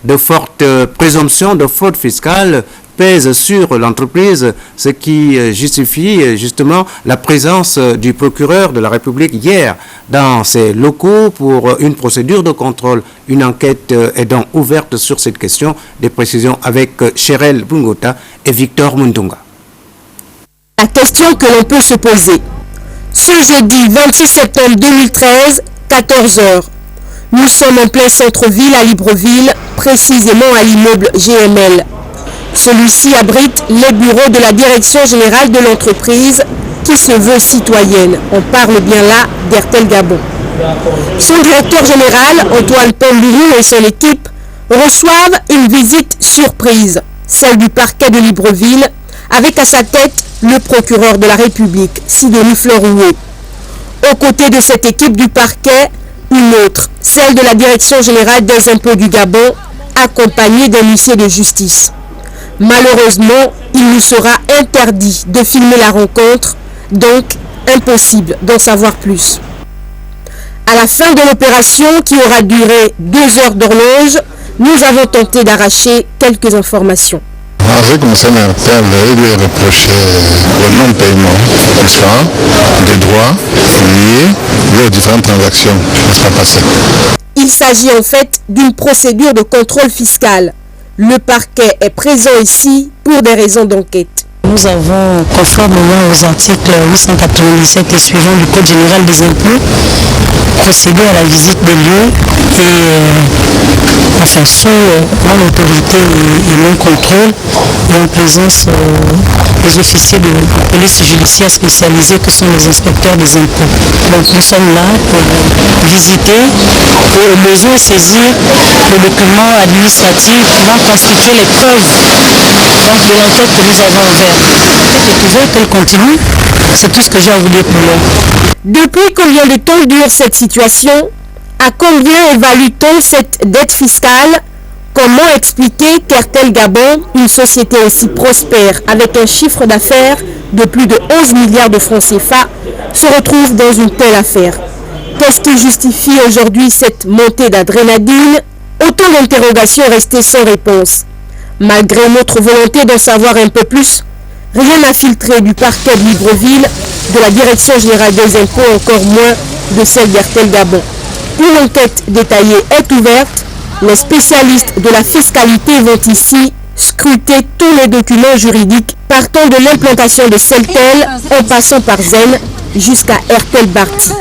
de fortes présomptions de fraude fiscale pèsent sur l'entreprise, ce qui justifie justement la présence du procureur de la République hier dans ses locaux pour une procédure de contrôle. Une enquête est donc ouverte sur cette question. Des précisions avec Cherel Bungota et Victor Mundunga. La question que l'on peut se poser. Ce jeudi 26 septembre 2013, 14h, nous sommes en plein centre-ville à Libreville, précisément à l'immeuble GML. Celui-ci abrite les bureaux de la direction générale de l'entreprise qui se veut citoyenne. On parle bien là d'Airtel Gabon. Son directeur général, Antoine Paul-Lourou et son équipe reçoivent une visite surprise, celle du parquet de Libreville, avec à sa tête le procureur de la République, Sidonie Fleurouet. Aux côtés de cette équipe du parquet, une autre, celle de la direction générale des impôts du Gabon, accompagnée d'un huissier de justice. Malheureusement, il nous sera interdit de filmer la rencontre, donc impossible d'en savoir plus. À la fin de l'opération, qui aura duré 2 heures d'horloge, nous avons tenté d'arracher quelques informations. En ce qui concerne Airtel, il lui est reproché le non-paiement des droits liés aux différentes transactions qui sont passées. Il s'agit en fait d'une procédure de contrôle fiscal. Le parquet est présent ici pour des raisons d'enquête. Nous avons, conformément aux articles 897 et suivants du Code général des impôts, procédé à la visite des lieux et sous mon autorité et mon contrôle et en présence des officiers de la police judiciaire spécialisée que sont les inspecteurs des impôts. Donc nous sommes là pour visiter et au besoin saisir le document administratif qui va constituer les preuves de l'enquête que nous avons ouverte. L'enquête est ouverte, elle continue. C'est tout ce que j'ai à vous dire pour l'heure. Depuis combien de temps dure cette situation? À combien évalue-t-on cette dette fiscale? Comment expliquer qu'Airtel Gabon, une société aussi prospère avec un chiffre d'affaires de plus de 11 milliards de francs CFA, se retrouve dans une telle affaire? Qu'est-ce qui justifie aujourd'hui cette montée d'adrénaline? Autant d'interrogations restées sans réponse. Malgré notre volonté d'en savoir un peu plus, rien n'a filtré du parquet de Libreville, de la direction générale des impôts, encore moins de celle d'Airtel Gabon. Une enquête détaillée est ouverte. Les spécialistes de la fiscalité vont ici scruter tous les documents juridiques partant de l'implantation de Celtel en passant par Zen jusqu'à Airtel Bharti.